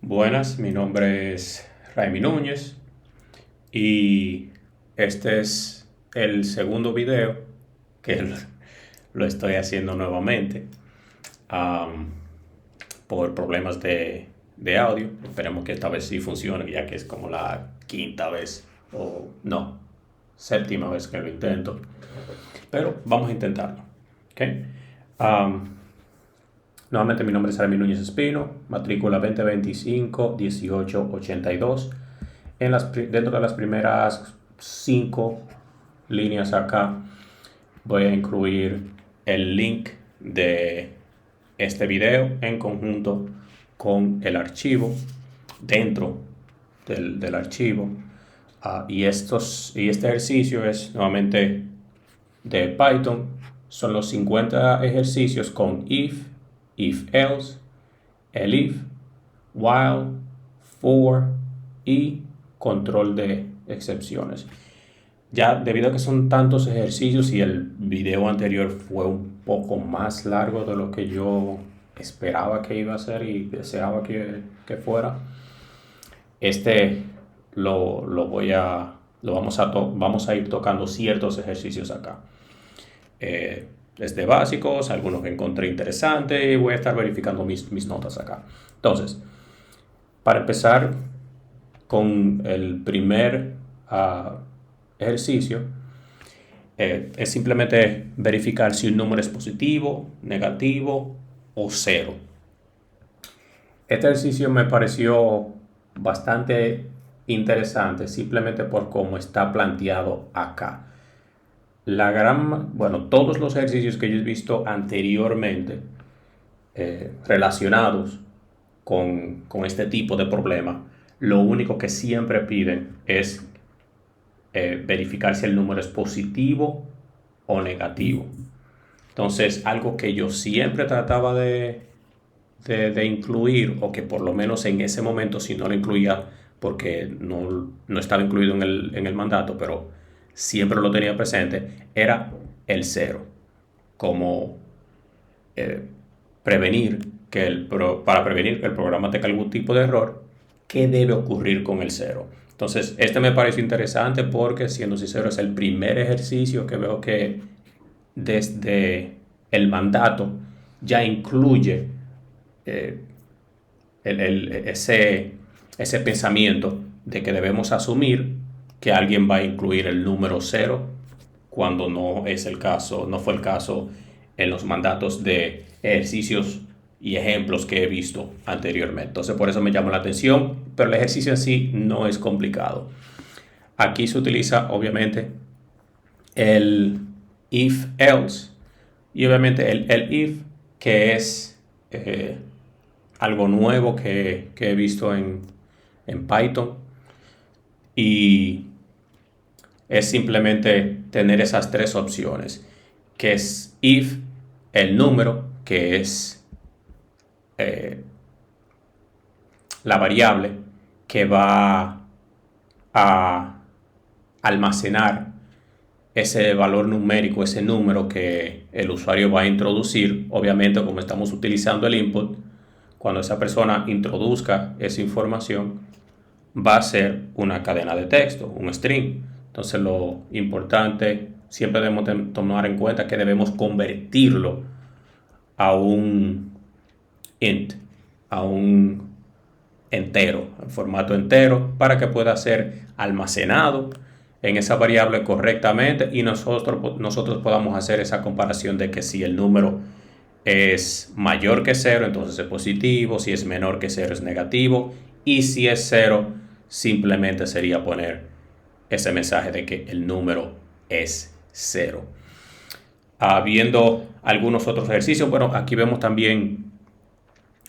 Buenas, mi nombre es Raimi Núñez y este es el segundo video que lo estoy haciendo nuevamente am, por problemas de audio. Esperemos que esta vez sí funcione, ya que es como la quinta vez o no, séptima vez que lo intento. Pero vamos a intentarlo. ¿Ok? Am, Nuevamente mi nombre es Armin Núñez Espino, matrícula 2025-1882. Dentro de las primeras 5 líneas acá voy a incluir el link de este video en conjunto con el archivo dentro del archivo. Y este ejercicio es nuevamente de Python. Son los 50 ejercicios con if else, elif, while, for y control de excepciones. Ya debido a que son tantos ejercicios y el video anterior fue un poco más largo de lo que yo esperaba que iba a ser y deseaba que fuera, este vamos a ir tocando ciertos ejercicios acá. Desde básicos, algunos que encontré interesantes, y voy a estar verificando mis notas acá. Entonces, para empezar con el primer ejercicio, es simplemente verificar si un número es positivo, negativo o cero. Este ejercicio me pareció bastante interesante simplemente por cómo está planteado acá. Todos los ejercicios que yo he visto anteriormente relacionados con este tipo de problema, lo único que siempre piden es verificar si el número es positivo o negativo. Entonces, algo que yo siempre trataba de incluir, o que por lo menos en ese momento, si no lo incluía, porque no estaba incluido en el mandato, pero siempre lo tenía presente, era el cero, como eh, prevenir para prevenir que el programa tenga algún tipo de error. ¿Qué debe ocurrir con el cero? Entonces, este me pareció interesante porque, siendo sincero, es el primer ejercicio que veo que desde el mandato ya incluye eh, ese pensamiento de que debemos asumir que alguien va a incluir el número cero cuando no es el caso, no fue el caso en los mandatos de ejercicios y ejemplos que he visto anteriormente. Entonces, por eso me llama la atención, pero el ejercicio en sí no es complicado. Aquí se utiliza obviamente el if else y obviamente el if, que es algo nuevo que he visto en Python, y es simplemente tener esas tres opciones, que es if, el número, que es eh, la variable que va a almacenar ese valor numérico, ese número que el usuario va a introducir. Obviamente, como estamos utilizando el input, cuando esa persona introduzca esa información, va a ser una cadena de texto, un string. Entonces, lo importante, siempre debemos tomar en cuenta que debemos convertirlo a un int, a un entero, en formato entero, para que pueda ser almacenado en esa variable correctamente y nosotros podamos hacer esa comparación de que si el número es mayor que cero, entonces es positivo; si es menor que cero, es negativo; y si es cero, simplemente sería poner ese mensaje de que el número es cero. Viendo algunos otros ejercicios, bueno, aquí vemos también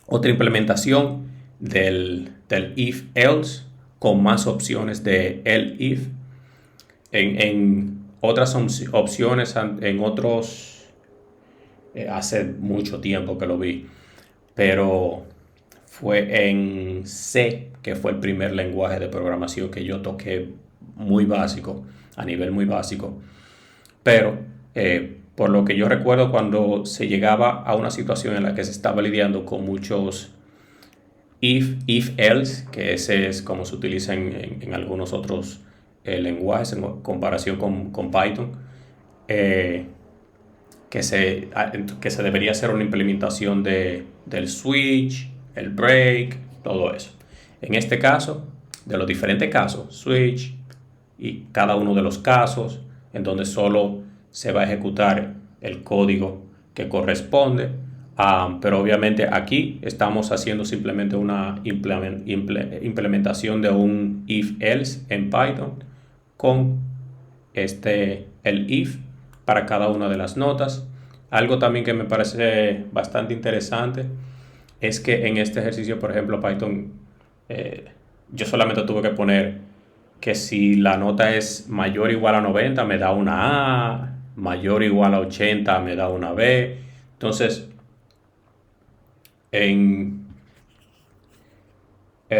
otra implementación del if else con más opciones de el if. En otras opciones, en otros, hace mucho tiempo que lo vi, pero fue en C, que fue el primer lenguaje de programación que yo toqué, muy básico, a nivel muy básico. Pero por lo que yo recuerdo, cuando se llegaba a una situación en la que se estaba lidiando con muchos if else, que ese es como se utiliza en algunos otros lenguajes en comparación con Python, eh, que se debería hacer una implementación del switch, el break, todo eso. En este caso, de los diferentes casos, switch y cada uno de los casos, en donde solo se va a ejecutar el código que corresponde. Pero obviamente aquí estamos haciendo simplemente una implementación de un if-else en Python con el if para cada una de las notas. Algo también que me parece bastante interesante es que en este ejercicio, por ejemplo, Python, yo solamente tuve que poner que si la nota es mayor o igual a 90 me da una A, mayor o igual a 80 me da una B. Entonces,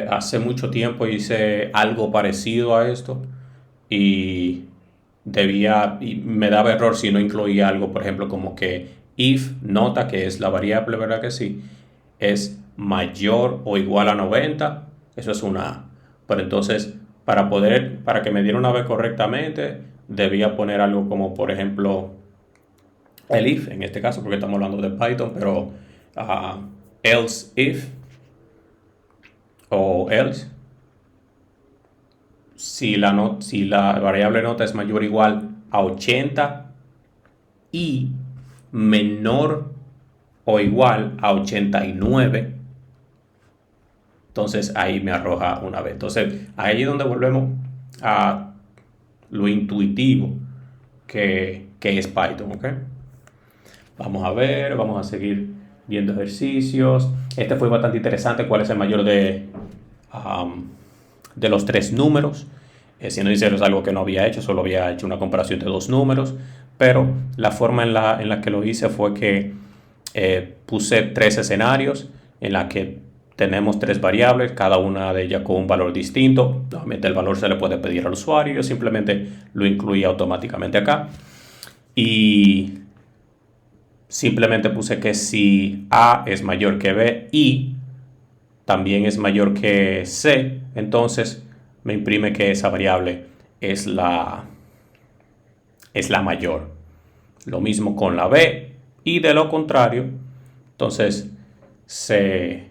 hace mucho tiempo hice algo parecido a esto y me daba error si no incluía algo, por ejemplo, como que if nota, que es la variable, ¿verdad que sí? Es mayor o igual a 90, eso es una A. Pero entonces, para que me diera una B correctamente, debía poner algo como, por ejemplo, el if, en este caso, porque estamos hablando de Python, pero else if o else, si la variable nota es mayor o igual a 80 y menor o igual a 89, entonces ahí me arroja una B. Entonces ahí es donde volvemos a lo intuitivo que es Python, ¿ok? Vamos a ver, vamos a seguir viendo ejercicios. Este fue bastante interesante. ¿Cuál es el mayor de los tres números? Siendo sincero, es algo que no había hecho, solo había hecho una comparación de dos números, pero la forma en la que lo hice fue que puse tres escenarios en la que tenemos tres variables, cada una de ellas con un valor distinto. Nuevamente el valor se le puede pedir al usuario, yo simplemente lo incluí automáticamente acá. Y simplemente puse que si A es mayor que B y también es mayor que C, entonces me imprime que esa variable es la mayor. Lo mismo con la B, y de lo contrario, entonces sería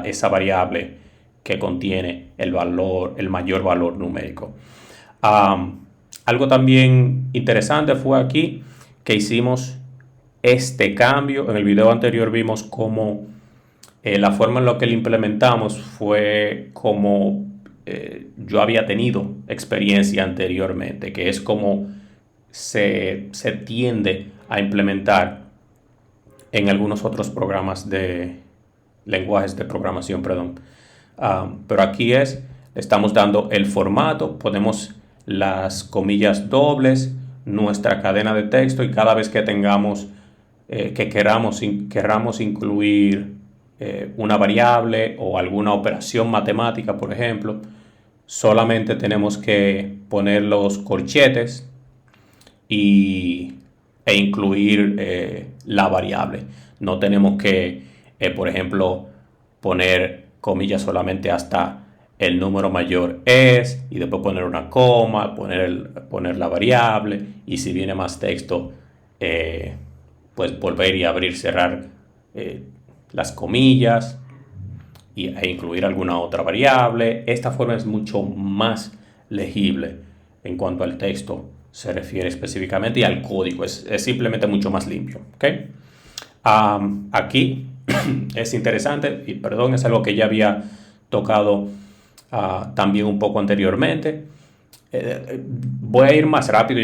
esa variable que contiene el mayor valor numérico. Algo también interesante fue aquí que hicimos este cambio. En el video anterior vimos cómo la forma en la que lo implementamos fue como yo había tenido experiencia anteriormente, que es como se tiende a implementar en algunos otros programas de lenguajes de programación, perdón. Pero aquí estamos dando el formato, ponemos las comillas dobles, nuestra cadena de texto, y cada vez que tengamos que queramos incluir una variable o alguna operación matemática, por ejemplo, solamente tenemos que poner los corchetes e incluir la variable. No tenemos que, por ejemplo, poner comillas solamente hasta el número mayor es, y después poner una coma, poner la variable, y si viene más texto, pues volver y abrir, cerrar las comillas e incluir alguna otra variable. Esta forma es mucho más legible en cuanto al texto se refiere específicamente, y al código es simplemente mucho más limpio, ¿okay? Aquí es interesante, y perdón, es algo que ya había tocado también un poco anteriormente. Voy a ir más rápido,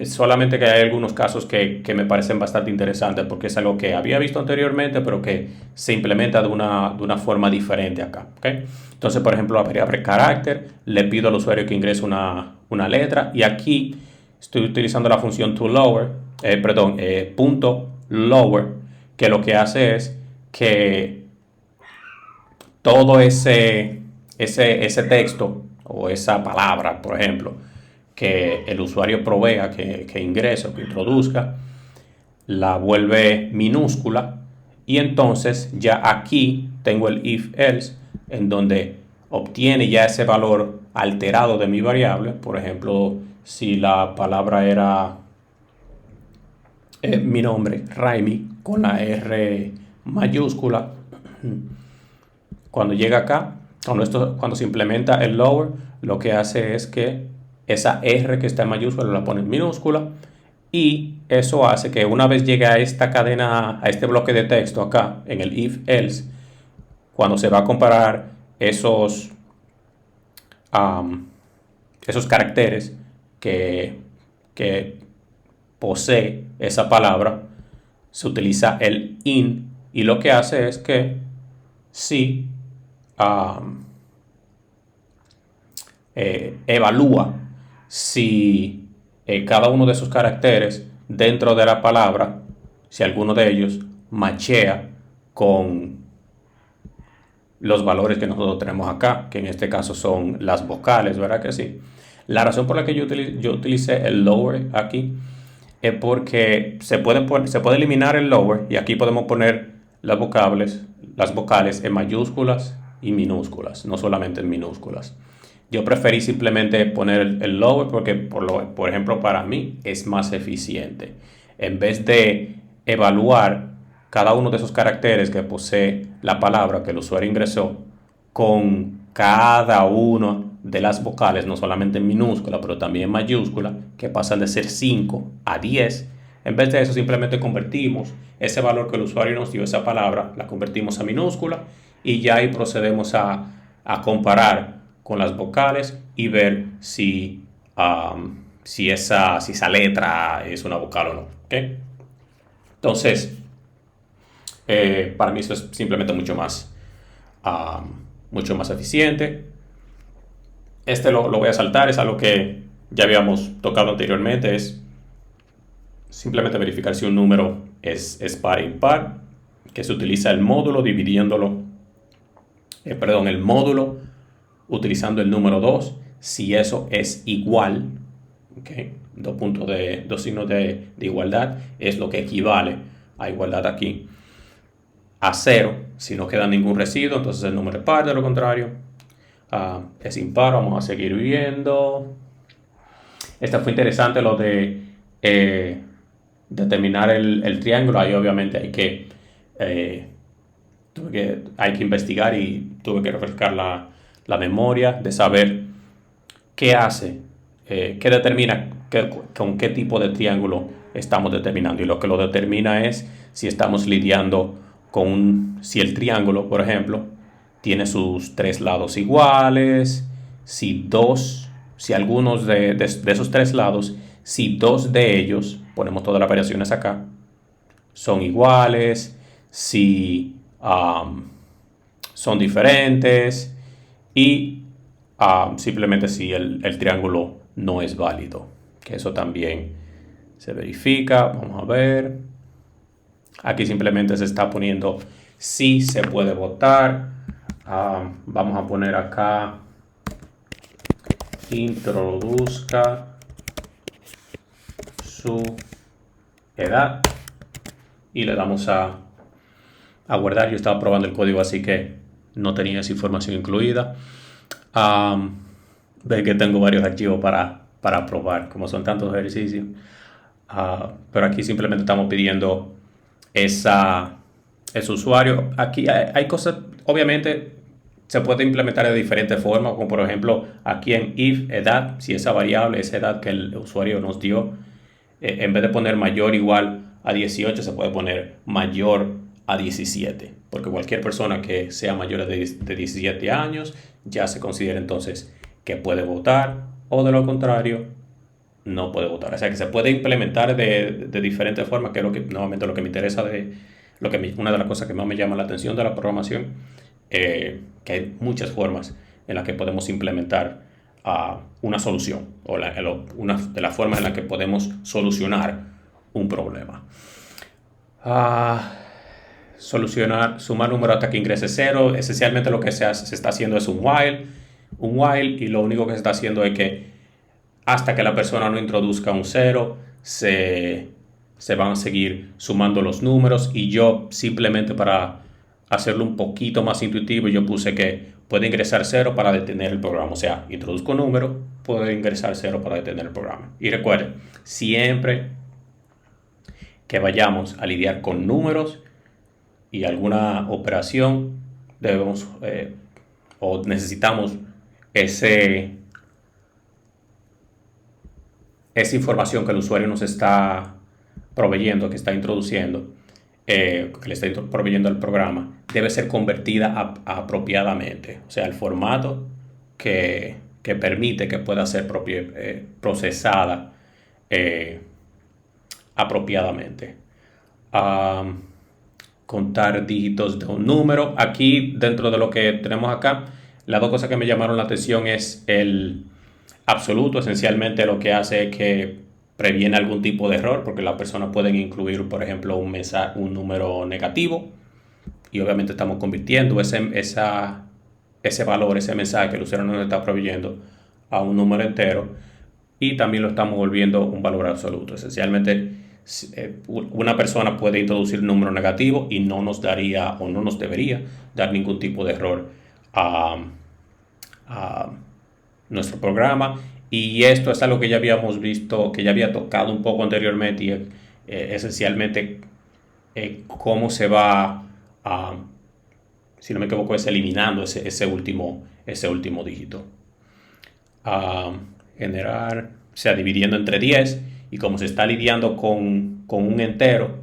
solamente que hay algunos casos que me parecen bastante interesantes, porque es algo que había visto anteriormente, pero que se implementa de una forma diferente acá, ¿okay? Entonces, por ejemplo, la variable carácter, le pido al usuario que ingrese una letra, y aquí estoy utilizando la función punto lower, que lo que hace es que todo ese texto o esa palabra, por ejemplo, que el usuario provea, que ingrese o que introduzca, la vuelve minúscula, Y entonces ya aquí tengo el if else, en donde obtiene ya ese valor alterado de mi variable. Por ejemplo, si la palabra era mi nombre, Raimi, con la R mayúscula, cuando llega acá, cuando se implementa el lower, lo que hace es que esa R que está en mayúscula la pone en minúscula, y eso hace que una vez llegue a esta cadena, a este bloque de texto acá en el if else, cuando se va a comparar esos caracteres que posee esa palabra, se utiliza el in, y lo que hace es que si evalúa si cada uno de esos caracteres dentro de la palabra, si alguno de ellos machea con los valores que nosotros tenemos acá, que en este caso son las vocales, ¿verdad que sí? La razón por la que yo utilicé el lower aquí es porque se puede eliminar el lower, y aquí podemos poner las vocales en mayúsculas y minúsculas, no solamente en minúsculas. Yo preferí simplemente poner el lower porque, por ejemplo, para mí es más eficiente. En vez de evaluar cada uno de esos caracteres que posee la palabra que el usuario ingresó con cada una de las vocales, no solamente en minúscula, pero también en mayúscula, que pasan de ser 5 a 10. En vez de eso, simplemente convertimos ese valor que el usuario nos dio, esa palabra, la convertimos a minúscula, y ya ahí procedemos a comparar con las vocales y ver si esa letra es una vocal o no. ¿Okay? Entonces, para mí eso es simplemente mucho más eficiente. Lo voy a saltar, es algo que ya habíamos tocado anteriormente, es simplemente verificar si un número es par o impar, que se utiliza el módulo dividiéndolo, el módulo utilizando el número 2, si eso es igual, ¿okay? Dos signos de igualdad es lo que equivale a igualdad aquí, a 0, si no queda ningún residuo, entonces el número es par. De lo contrario, es impar. Vamos a seguir viendo. Esta fue interesante, lo de determinar el triángulo. Ahí obviamente hay que investigar, y tuve que refrescar la memoria de saber qué hace, qué determina con qué tipo de triángulo estamos determinando. Y lo que lo determina es si estamos lidiando si el triángulo, por ejemplo, tiene sus 3 lados iguales, si algunos de esos 3 lados, si 2 de ellos, ponemos todas las variaciones acá, son iguales, si son diferentes, y simplemente si el triángulo no es válido, que eso también se verifica. Vamos a ver. Aquí simplemente se está poniendo si se puede votar. Vamos a poner acá introduzca su edad y le damos a guardar. Yo estaba probando el código, así que no tenía esa información incluida. Ve que tengo varios archivos para probar, como son tantos ejercicios. Pero aquí simplemente estamos pidiendo ese usuario. Aquí hay cosas, obviamente se puede implementar de diferentes formas, como por ejemplo aquí en if edad, si esa variable, esa edad que el usuario nos dio, en vez de poner mayor o igual a 18, se puede poner mayor a 17, porque cualquier persona que sea mayor de 17 años ya se considera entonces que puede votar, o de lo contrario no puede votar. O sea que se puede implementar de diferentes formas, que es nuevamente lo que me interesa, una de las cosas que más me llama la atención de la programación, que hay muchas formas en las que podemos implementar una solución, o una de las formas en las que podemos solucionar un problema. Sumar número hasta que ingrese 0. Esencialmente lo que se está haciendo es un while, y lo único que se está haciendo es que hasta que la persona no introduzca un 0, se se van a seguir sumando los números, y yo simplemente para hacerlo un poquito más intuitivo, yo puse que puede ingresar 0 para detener el programa. O sea, introduzco número, puede ingresar 0 para detener el programa. Y recuerden, siempre que vayamos a lidiar con números y alguna operación, debemos o necesitamos esa información que el usuario nos está proveyendo, que está introduciendo, que le está proveyendo el programa, debe ser convertida apropiadamente. O sea, el formato que permite que pueda ser procesada apropiadamente. Contar dígitos de un número. Aquí, dentro de lo que tenemos acá, las dos cosas que me llamaron la atención es el absoluto. Esencialmente lo que hace es que previene algún tipo de error, porque las personas pueden incluir, por ejemplo, un número negativo, y obviamente estamos convirtiendo ese valor, ese mensaje que el usuario nos está proveyendo, a un número entero, y también lo estamos volviendo un valor absoluto. Esencialmente, una persona puede introducir un número negativo y no nos daría o no nos debería dar ningún tipo de error a nuestro programa. Y esto es algo que ya habíamos visto, que ya había tocado un poco anteriormente, y esencialmente cómo se va a, si no me equivoco, es eliminando ese último dígito. Generar, o sea, dividiendo entre 10, y como se está lidiando con un entero,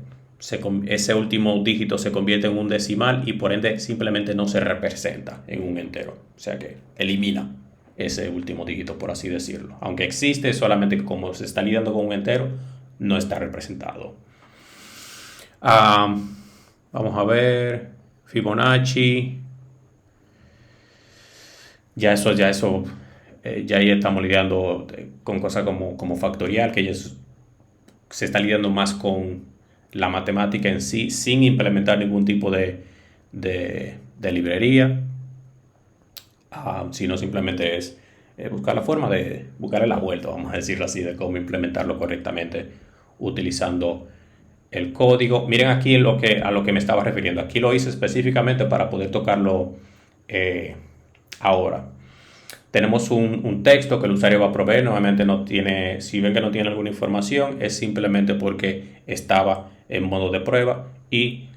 ese último dígito se convierte en un decimal, y por ende simplemente no se representa en un entero. O sea que elimina ese último dígito, por así decirlo. Aunque existe, solamente que como se está lidiando con un entero, no está representado. Vamos a ver. Fibonacci. Ya ahí estamos lidiando con cosas como factorial, que ya se está lidiando más con la matemática en sí, sin implementar ningún tipo de librería, sino simplemente es buscar la forma de buscarle la vuelta, vamos a decirlo así, de cómo implementarlo correctamente utilizando el código. Miren aquí a lo que me estaba refiriendo. Aquí lo hice específicamente para poder tocarlo ahora. Tenemos un texto que el usuario va a proveer. Nuevamente no tiene, si ven que no tiene alguna información, es simplemente porque estaba en modo de prueba. Y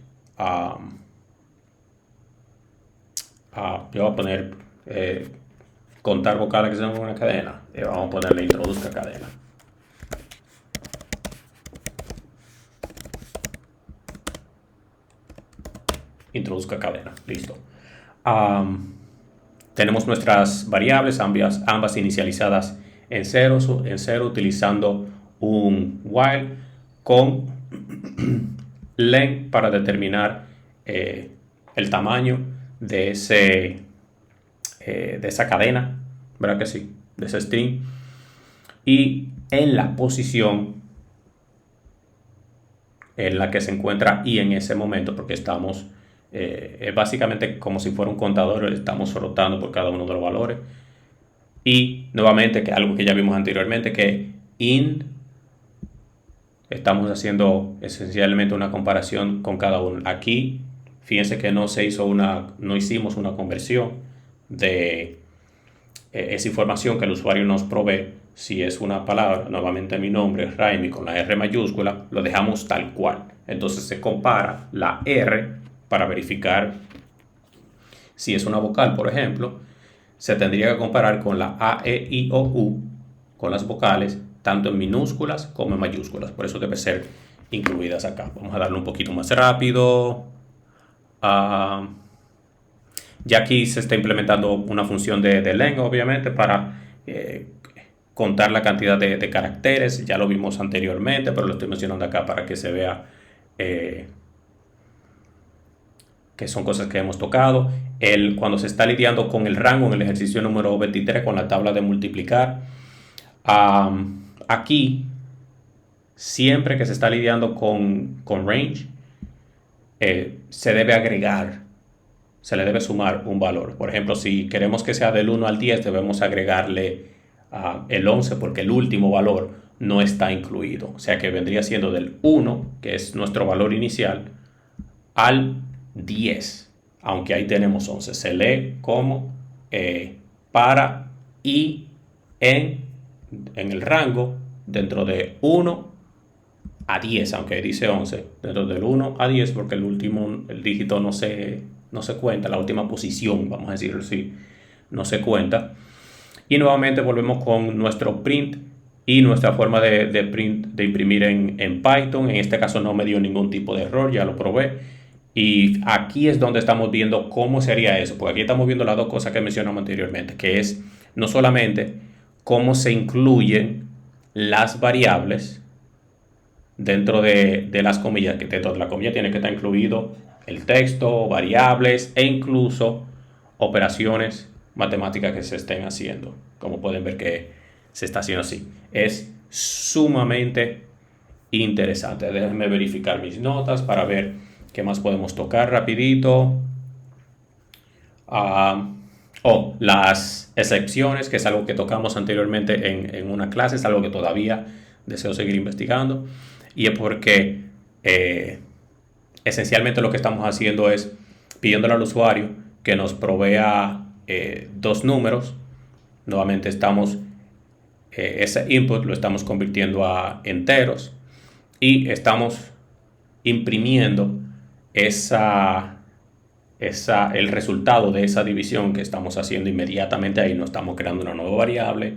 yo voy a poner contar vocales que son una cadena. Vamos a ponerle introduzca cadena. Introduzca cadena. Listo. Tenemos nuestras variables, ambas inicializadas en cero, utilizando un while con len para determinar el tamaño de esa cadena, ¿verdad que sí? De ese string, y en la posición en la que se encuentra y en ese momento, porque estamos es básicamente como si fuera un contador, estamos rotando por cada uno de los valores. Y nuevamente, que algo que ya vimos anteriormente, que estamos haciendo esencialmente una comparación con cada uno. Aquí fíjense que no hicimos una conversión de esa información que el usuario nos provee. Si es una palabra, nuevamente mi nombre, Raimi, con la R mayúscula, lo dejamos tal cual. Entonces se compara la R para verificar si es una vocal, por ejemplo. Se tendría que comparar con la A, E, I, O, U, con las vocales, tanto en minúsculas como en mayúsculas. Por eso debe ser incluidas acá. Vamos a darle un poquito más rápido. Ya aquí se está implementando una función de len, obviamente, para contar la cantidad de caracteres. Ya lo vimos anteriormente, pero lo estoy mencionando acá para que se vea que son cosas que hemos tocado. Cuando se está lidiando con el rango en el ejercicio número 23, con la tabla de multiplicar, aquí, siempre que se está lidiando con range, se debe agregar, se le debe sumar un valor. Por ejemplo, si queremos que sea del 1 al 10, debemos agregarle el 11, porque el último valor no está incluido. O sea que vendría siendo del 1, que es nuestro valor inicial, al 10, aunque ahí tenemos 11. Se lee como para y en el rango dentro de 1 a 10, aunque dice 11, dentro del 1 a 10, porque el último, el dígito no se cuenta, la última posición, vamos a decirlo así, no se cuenta. Y nuevamente volvemos con nuestro print y nuestra forma de imprimir en Python. En este caso no me dio ningún tipo de error, ya lo probé. Y aquí es donde estamos viendo cómo sería eso, porque aquí estamos viendo las dos cosas que mencionamos anteriormente, que es no solamente cómo se incluyen las variables dentro de las comillas, que dentro de la comilla tiene que estar incluido el texto, variables e incluso operaciones matemáticas que se estén haciendo. Como pueden ver que se está haciendo así. Es sumamente interesante. Déjenme verificar mis notas para ver qué más podemos tocar rapidito. Las excepciones, que es algo que tocamos anteriormente en una clase, es algo que todavía deseo seguir investigando. Y es porque esencialmente lo que estamos haciendo es pidiéndole al usuario que nos provea dos números. Nuevamente ese input lo estamos convirtiendo a enteros y estamos imprimiendo el resultado de esa división que estamos haciendo inmediatamente ahí. No estamos creando una nueva variable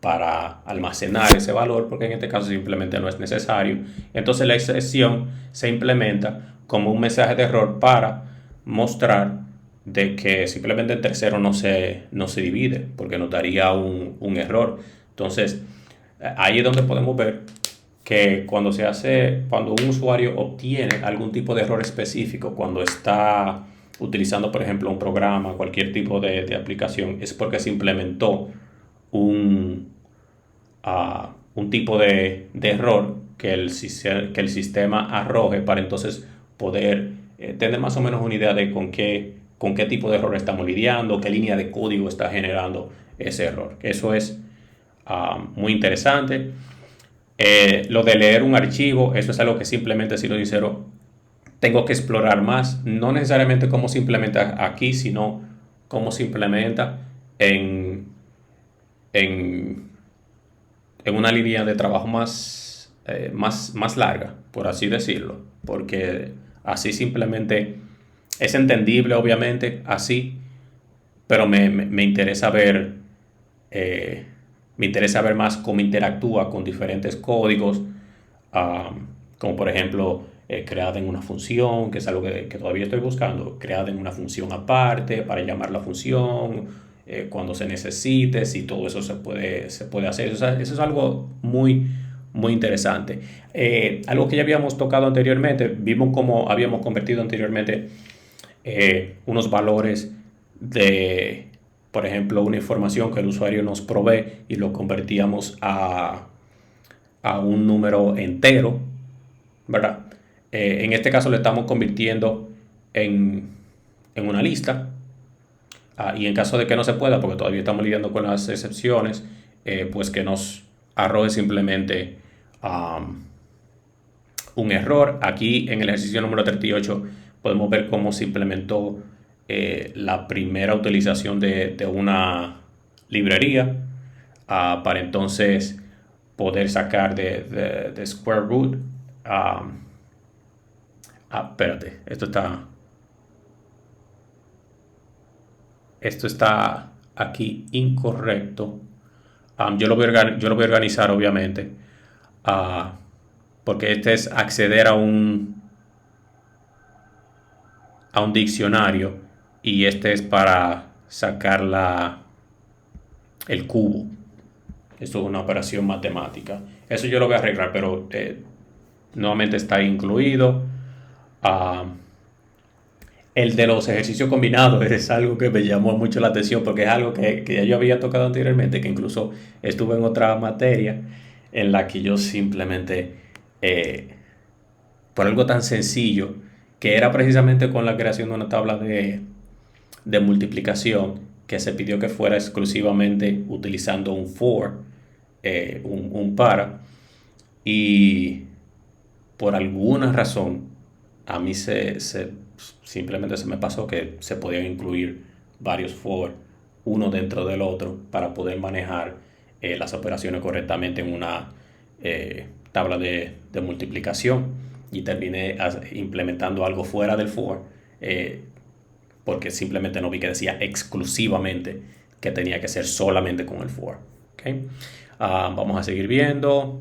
para almacenar ese valor, porque en este caso simplemente no es necesario. Entonces la excepción se implementa como un mensaje de error para mostrar de que simplemente el tercero no se divide, porque nos daría un error. Entonces ahí es donde podemos ver que cuando un usuario obtiene algún tipo de error específico, cuando está utilizando, por ejemplo, un programa, cualquier tipo de aplicación, es porque se implementó un, un tipo de error que el sistema arroje para entonces poder tener más o menos una idea de con qué tipo de error estamos lidiando, qué línea de código está generando ese error. Eso es muy interesante. Lo de leer un archivo, eso es algo que simplemente, si lo sincero, tengo que explorar más. No necesariamente cómo se implementa aquí, sino cómo se implementa en, en una línea de trabajo más larga, por así decirlo. Porque así simplemente es entendible, obviamente, así, pero me interesa ver. Me interesa ver más cómo interactúa con diferentes códigos, como por ejemplo creada en una función, que es algo que todavía estoy buscando, creada en una función aparte para llamar la función, cuando se necesite, si todo eso se puede hacer. Eso es algo muy, muy interesante. Algo que ya habíamos tocado anteriormente, vimos cómo habíamos convertido anteriormente unos valores de, por ejemplo, una información que el usuario nos provee y lo convertíamos a un número entero, ¿verdad? En este caso lo estamos convirtiendo en una lista. Y en caso de que no se pueda, porque todavía estamos lidiando con las excepciones, pues que nos arroje simplemente un error. Aquí en el ejercicio número 38 podemos ver cómo se implementó la primera utilización de una librería para entonces poder sacar de square root. Espérate, esto está aquí incorrecto. Yo lo voy a organizar, obviamente, uh, porque este es acceder a un diccionario y este es para sacar el cubo. Esto es una operación matemática. Eso yo lo voy a arreglar, pero nuevamente está incluido. Uh, el de los ejercicios combinados es algo que me llamó mucho la atención porque es algo que ya yo había tocado anteriormente, que incluso estuve en otra materia en la que yo simplemente, por algo tan sencillo, que era precisamente con la creación de una tabla de multiplicación, que se pidió que fuera exclusivamente utilizando un for, un para. y por alguna razón a mí simplemente se me pasó que se podían incluir varios for, uno dentro del otro, para poder manejar las operaciones correctamente en una tabla de multiplicación, y terminé implementando algo fuera del for, porque simplemente no vi que decía exclusivamente que tenía que ser solamente con el for. ¿Okay? Vamos a seguir viendo.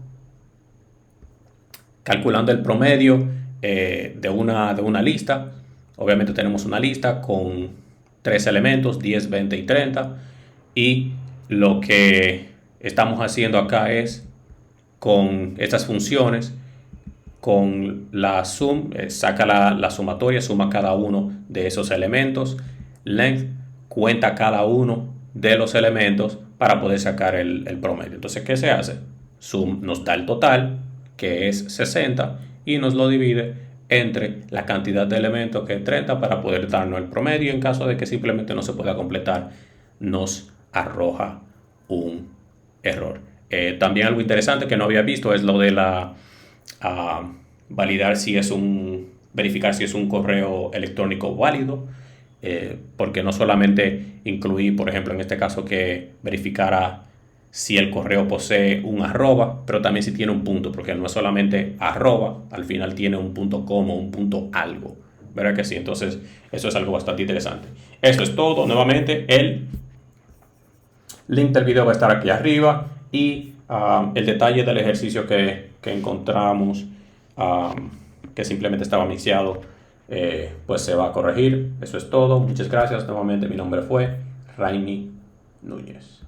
Calculando el promedio de una lista. Obviamente tenemos una lista con 3 elementos, 10, 20 y 30. Y lo que estamos haciendo acá es, con estas funciones, con la sum, saca la sumatoria, suma cada uno de esos elementos. Length cuenta cada uno de los elementos para poder sacar el promedio. Entonces, ¿qué se hace? Sum nos da el total, que es 60, y nos lo divide entre la cantidad de elementos, que es 30, para poder darnos el promedio. En caso de que simplemente no se pueda completar, nos arroja un error. También algo interesante que no había visto es lo de validar si es verificar si es un correo electrónico válido, porque no solamente incluí, por ejemplo, en este caso, que verificara si el correo posee un arroba, pero también si tiene un punto, porque no es solamente arroba, al final tiene un punto com o un punto algo. ¿Verdad que sí? Entonces, eso es algo bastante interesante. Eso es todo. Nuevamente, el link del video va a estar aquí arriba, y el detalle del ejercicio que encontramos, que simplemente estaba mixeado, pues se va a corregir. Eso es todo. Muchas gracias. Nuevamente, mi nombre fue Raimi Núñez.